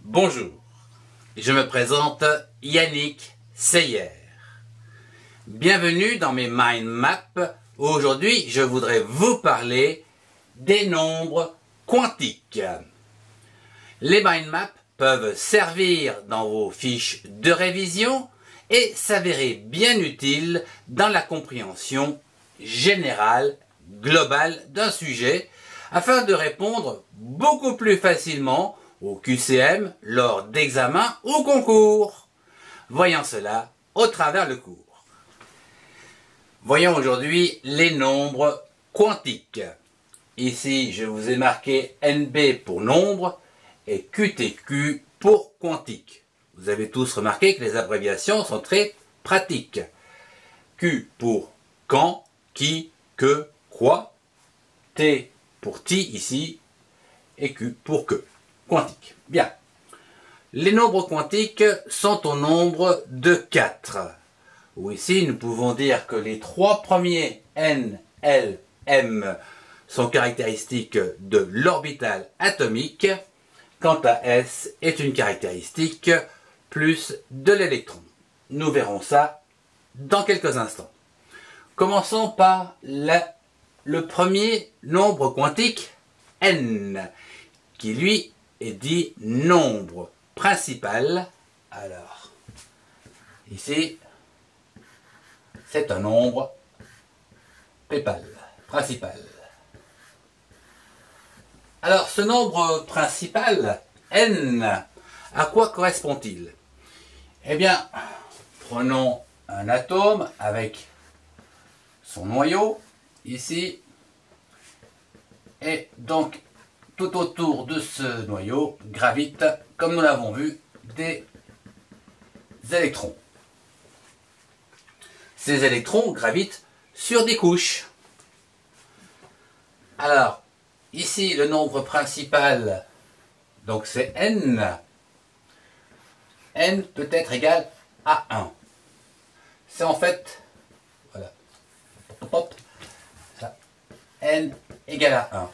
Bonjour, je me présente Yannick Seyer. Bienvenue dans mes mind maps. Aujourd'hui, je voudrais vous parler des nombres quantiques. Les mind maps peuvent servir dans vos fiches de révision et s'avérer bien utiles dans la compréhension générale, globale d'un sujet afin de répondre beaucoup plus facilement au QCM lors d'examens ou concours. Voyons cela au travers le cours. Voyons aujourd'hui les nombres quantiques. Ici, je vous ai marqué NB pour nombre et QTQ pour quantique. Vous avez tous remarqué que les abréviations sont très pratiques. Q pour quand, qui, que, quoi. T pour ti ici et Q pour que. Quantique. Bien. Les nombres quantiques sont au nombre de 4. Ou ici, nous pouvons dire que les trois premiers N, L, M sont caractéristiques de l'orbital atomique, quant à S est une caractéristique plus de l'électron. Nous verrons ça dans quelques instants. Commençons par le premier nombre quantique, N, qui lui est dit nombre principal. Alors, ici, c'est un nombre principal. Alors, ce nombre principal, N, à quoi correspond-il? Eh bien, prenons un atome avec son noyau, ici, et donc, tout autour de ce noyau gravitent, comme nous l'avons vu, des électrons. Ces électrons gravitent sur des couches. Alors, ici, le nombre principal, donc c'est N. N peut être égal à 1. C'est en fait, voilà, ça, N égale à 1.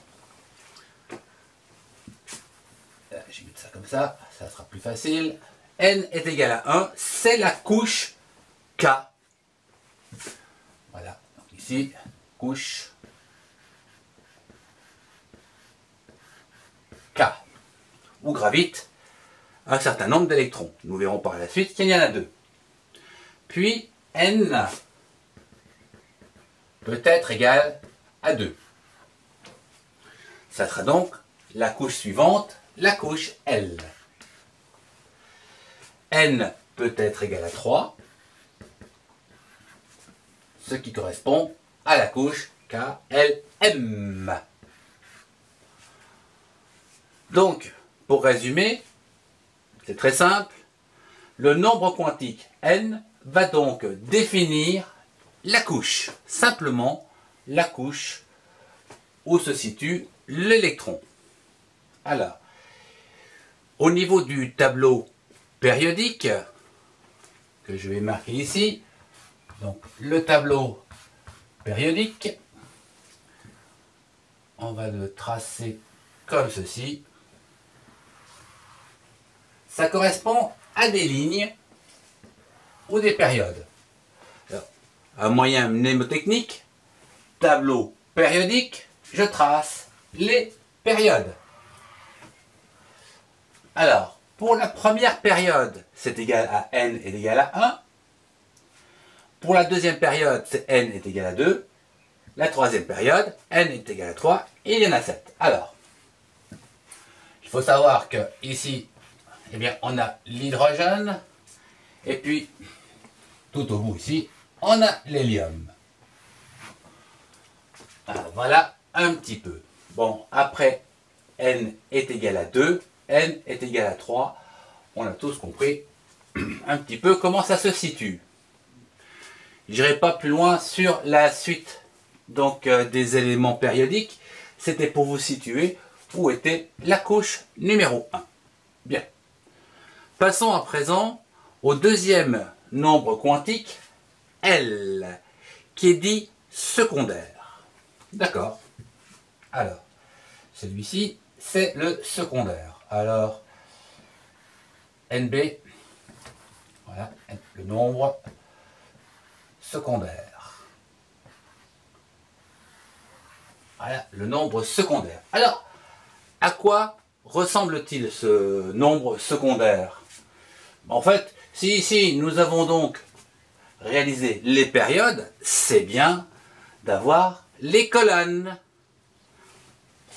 Je vais mettre ça comme ça sera plus facile. N est égal à 1, c'est la couche K. Voilà, donc ici, couche K, où gravite un certain nombre d'électrons. Nous verrons par la suite qu'il y en a 2. Puis, N peut être égal à 2. Ça sera donc la couche suivante, la couche L. N peut être égal à 3, ce qui correspond à la couche KLM. Donc, pour résumer, c'est très simple, le nombre quantique N va donc définir la couche, simplement la couche où se situe l'électron. Alors, au niveau du tableau périodique, que je vais marquer ici, donc le tableau périodique, on va le tracer comme ceci. Ça correspond à des lignes ou des périodes. Alors, un moyen mnémotechnique, tableau périodique, je trace les périodes. Alors, pour la première période, c'est égal à n est égal à 1. Pour la deuxième période, c'est n est égal à 2. La troisième période, n est égal à 3. Et il y en a 7. Alors, il faut savoir que ici, eh bien, on a l'hydrogène. Et puis, tout au bout ici, on a l'hélium. Voilà un petit peu. Bon, après, n est égal à 2. N est égal à 3. On a tous compris un petit peu comment ça se situe. Je n'irai pas plus loin sur la suite donc, des éléments périodiques. C'était pour vous situer où était la couche numéro 1. Bien. Passons à présent au deuxième nombre quantique, L, qui est dit secondaire. D'accord. Alors, celui-ci, c'est le secondaire. Alors, NB, voilà, le nombre secondaire. Voilà, le nombre secondaire. Alors, à quoi ressemble-t-il ce nombre secondaire? En fait, si ici nous avons donc réalisé les périodes, c'est bien d'avoir les colonnes.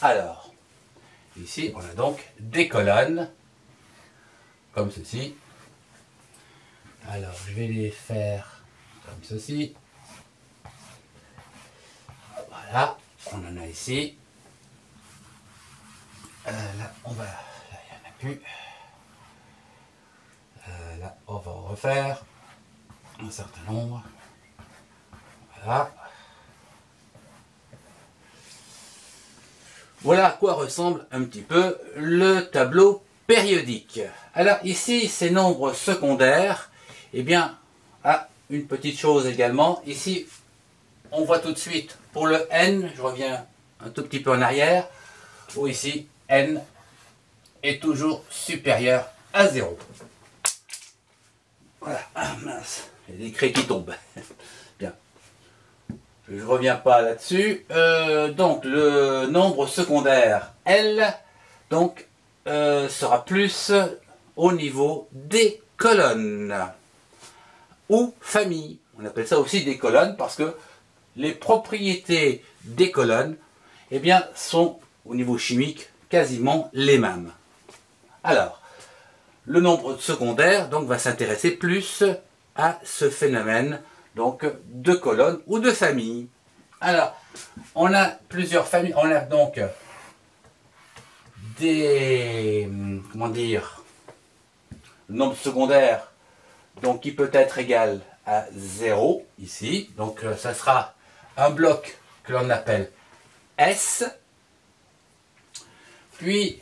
Alors, ici on a donc des colonnes, comme ceci. Alors, je vais les faire comme ceci. Voilà, on en a ici. Là, on va... Là, il n'y en a plus. Là, on va en refaire un certain nombre. Voilà. Voilà à quoi ressemble un petit peu le tableau périodique. Alors ici, ces nombres secondaires, eh bien, une petite chose également. Ici, on voit tout de suite, pour le n, je reviens un tout petit peu en arrière, où ici, n est toujours supérieur à 0. Voilà, ah mince, il y a des craies qui tombent. Bien, je ne reviens pas là-dessus. Donc, le nombre secondaire L, donc, sera plus au niveau des colonnes, ou famille. On appelle ça aussi des colonnes, parce que les propriétés des colonnes, eh bien, sont, au niveau chimique, quasiment les mêmes. Alors, le nombre secondaire donc va s'intéresser plus à ce phénomène donc de colonnes ou de familles. Alors, on a plusieurs familles. On a donc des comment dire, le nombre secondaire donc qui peut être égal à 0 ici. Donc ça sera un bloc que l'on appelle S. Puis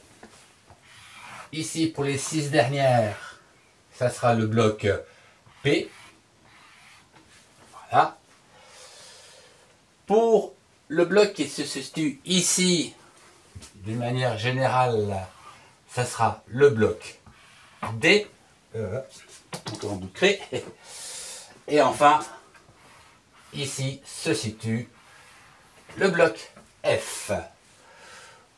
ici, pour les 6 dernières, ça sera le bloc P. Voilà. Pour le bloc qui se situe ici, d'une manière générale, ça sera le bloc D. Encore un bout de craie. Et enfin, ici se situe le bloc F.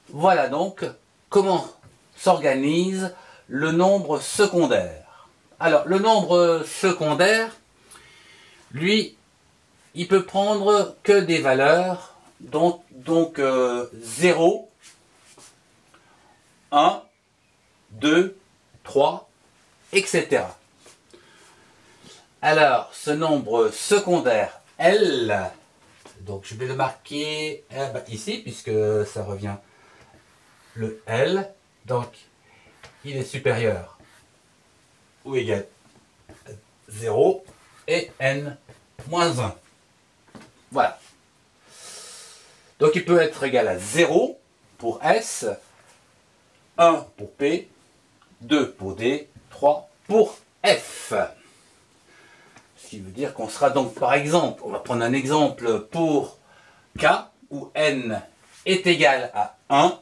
Voilà donc comment s'organise le nombre secondaire. Alors, le nombre secondaire, lui, il peut prendre que des valeurs, donc 0, 1, 2, 3, etc. Alors, ce nombre secondaire L, donc je vais le marquer ici, puisque ça revient le L, donc il est supérieur ou égal à 0 et n moins 1. Voilà. Donc il peut être égal à 0 pour S, 1 pour P, 2 pour D, 3 pour F. Ce qui veut dire qu'on sera donc, par exemple, on va prendre un exemple pour K, où n est égal à 1.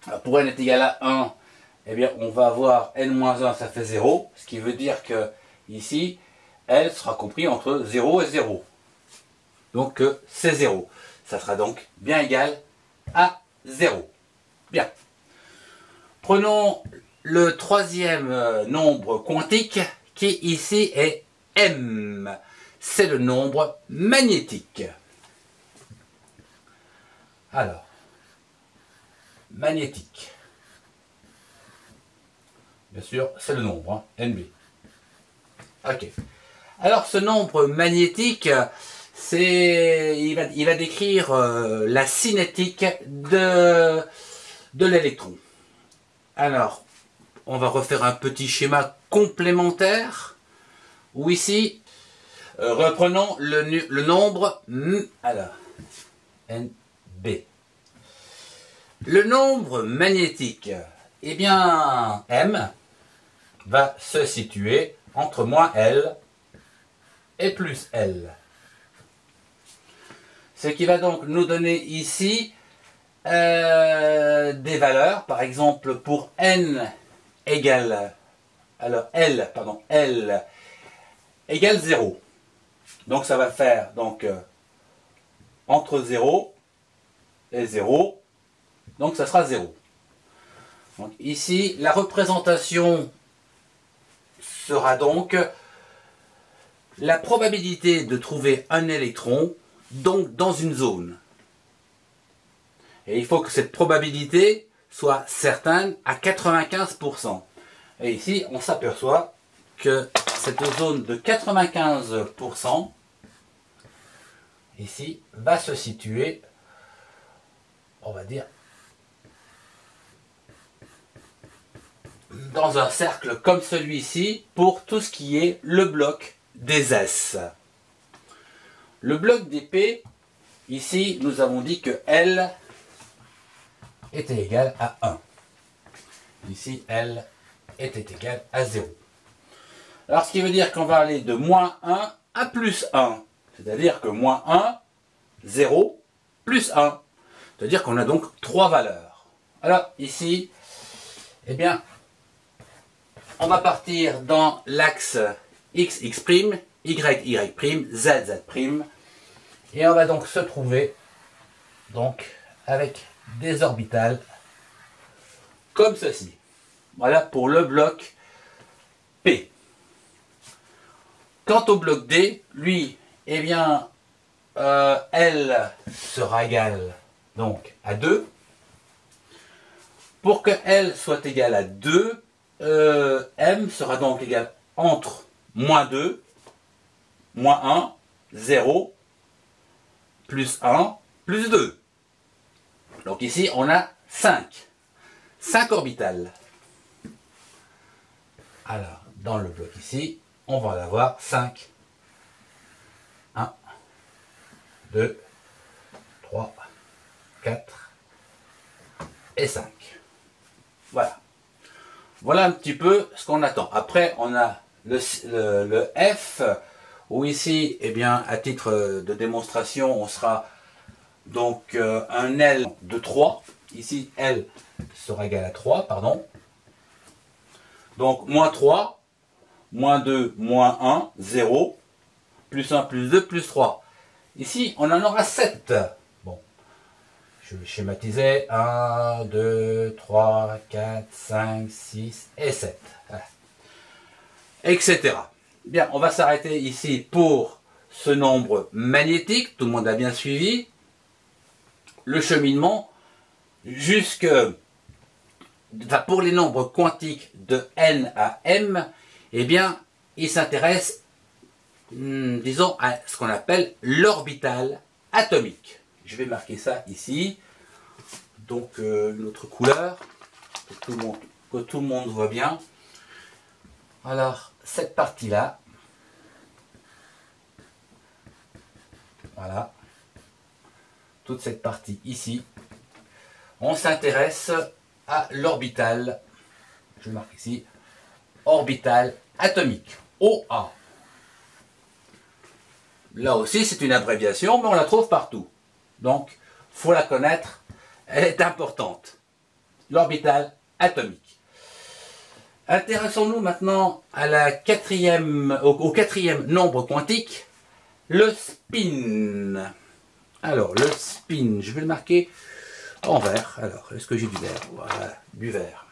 Alors pour n est égal à 1, eh bien on va avoir n-1, ça fait 0, ce qui veut dire que ici, L sera compris entre 0 et 0. Donc c'est 0. Ça sera donc bien égal à 0. Bien. Prenons le troisième nombre quantique qui ici est M. C'est le nombre magnétique. Alors, magnétique. Bien sûr, c'est le nombre, hein, NB. Ok. Alors, ce nombre magnétique, il va décrire la cinétique de l'électron. Alors, on va refaire un petit schéma complémentaire, où ici, reprenons le nombre, alors, NB. Le nombre magnétique, eh bien, M va se situer entre moins L et plus L. Ce qui va donc nous donner ici des valeurs, par exemple pour N égale alors L égale 0. Donc ça va faire donc entre 0 et 0, donc ça sera 0. Donc ici, la représentation sera donc la probabilité de trouver un électron donc dans une zone. Et il faut que cette probabilité soit certaine à 95%. Et ici, on s'aperçoit que cette zone de 95%, ici, va se situer, on va dire, dans un cercle comme celui-ci pour tout ce qui est le bloc des S. Le bloc des P, ici, nous avons dit que L était égal à 1. Ici, L était égal à 0. Alors, ce qui veut dire qu'on va aller de moins 1 à plus 1. C'est-à-dire que moins 1, 0, plus 1. C'est-à-dire qu'on a donc 3 valeurs. Alors, ici, eh bien, on va partir dans l'axe x, x', y, y', z, z'. Et on va donc se trouver donc avec des orbitales comme ceci. Voilà pour le bloc P. Quant au bloc D, lui, eh bien, L sera égal donc à 2. Pour que L soit égal à 2, M sera donc égal entre moins 2, moins 1, 0, plus 1, plus 2. Donc ici, on a 5. 5 orbitales. Alors, dans le bloc ici, on va en avoir 5. 1, 2, 3, 4 et 5. Voilà. Voilà un petit peu ce qu'on attend. Après, on a le F, où ici, eh bien, à titre de démonstration, on sera donc un L de 3. Ici, L sera égal à 3, pardon. Donc, moins 3, moins 2, moins 1, 0, plus 1, plus 2, plus 3. Ici, on en aura 7. Bon, je vais schématiser. 1, 2, 3, 4, 5, 6 et 7. Voilà. Etc. Bien, on va s'arrêter ici pour ce nombre magnétique. Tout le monde a bien suivi. Le cheminement jusque... Enfin, pour les nombres quantiques de n à m, eh bien, il s'intéresse, disons, à ce qu'on appelle l'orbital atomique. Je vais marquer ça ici. Donc, une autre couleur, que tout le monde voit bien. Alors, cette partie-là, voilà, toute cette partie ici, on s'intéresse à l'orbital, je marque ici, orbital atomique, OA. Là aussi, c'est une abréviation, mais on la trouve partout. Donc, il faut la connaître, elle est importante. L'orbital atomique. Intéressons-nous maintenant à au quatrième nombre quantique, le spin. Alors, le spin, je vais le marquer en vert. Alors, est-ce que j'ai du vert? Voilà, du vert.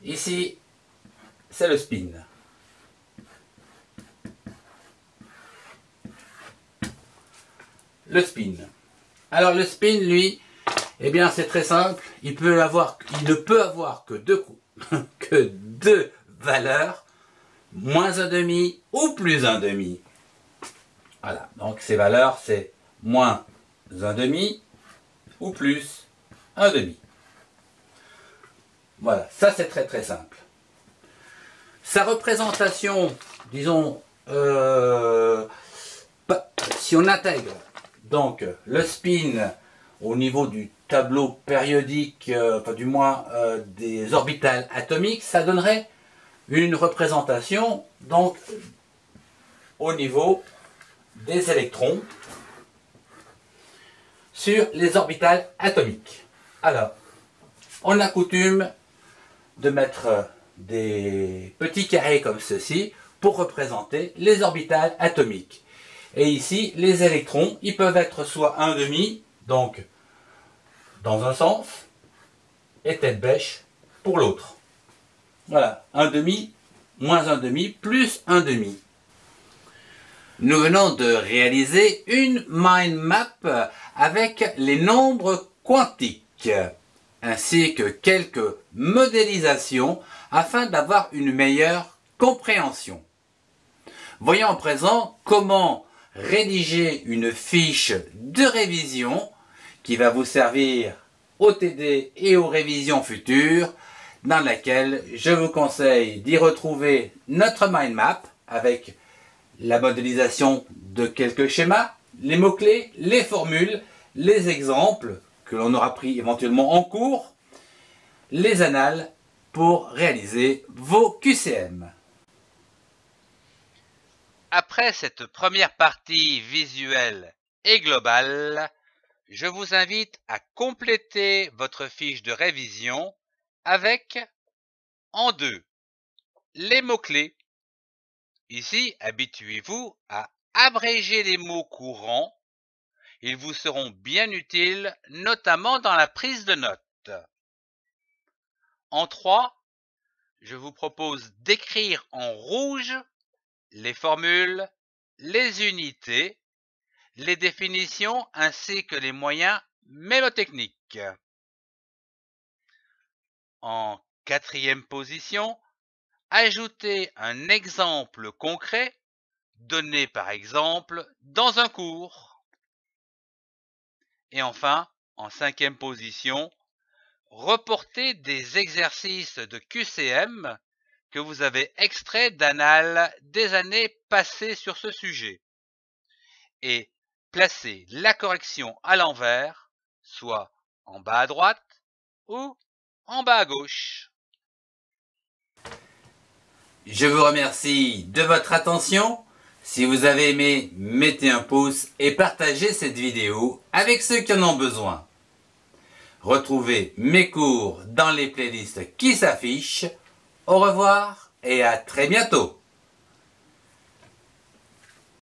Ici, c'est le spin. Le spin. Alors, le spin, lui, eh bien, c'est très simple. Il ne peut avoir que deux valeurs, moins 1,5 ou plus 1,5. Voilà, donc ces valeurs, c'est moins 1,5 ou plus 1,5. Voilà, ça c'est très très simple. Sa représentation, disons, si on intègre donc le spin au niveau du tableau périodique, enfin du moins des orbitales atomiques, ça donnerait une représentation donc au niveau des électrons sur les orbitales atomiques. Alors, on a coutume de mettre des petits carrés comme ceci pour représenter les orbitales atomiques. Et ici, les électrons, ils peuvent être soit 1,5, donc dans un sens, et tête bêche pour l'autre. Voilà, 1,5, moins 1,5, plus 1,5. Nous venons de réaliser une mind map avec les nombres quantiques, ainsi que quelques modélisations afin d'avoir une meilleure compréhension. Voyons à présent comment rédiger une fiche de révision qui va vous servir au TD et aux révisions futures, dans laquelle je vous conseille d'y retrouver notre mind map avec la modélisation de quelques schémas, les mots-clés, les formules, les exemples que l'on aura pris éventuellement en cours, les annales pour réaliser vos QCM. Après cette première partie visuelle et globale, je vous invite à compléter votre fiche de révision avec, en deux, les mots-clés. Ici, habituez-vous à abréger les mots courants. Ils vous seront bien utiles, notamment dans la prise de notes. En 3, je vous propose d'écrire en rouge les formules, les unités, les définitions ainsi que les moyens mnémotechniques. En 4e position, ajoutez un exemple concret donné par exemple dans un cours. Et enfin, en 5e position, reportez des exercices de QCM que vous avez extraits d'annales des années passées sur ce sujet. Et placez la correction à l'envers, soit en bas à droite ou en bas à gauche. Je vous remercie de votre attention. Si vous avez aimé, mettez un pouce et partagez cette vidéo avec ceux qui en ont besoin. Retrouvez mes cours dans les playlists qui s'affichent. Au revoir et à très bientôt.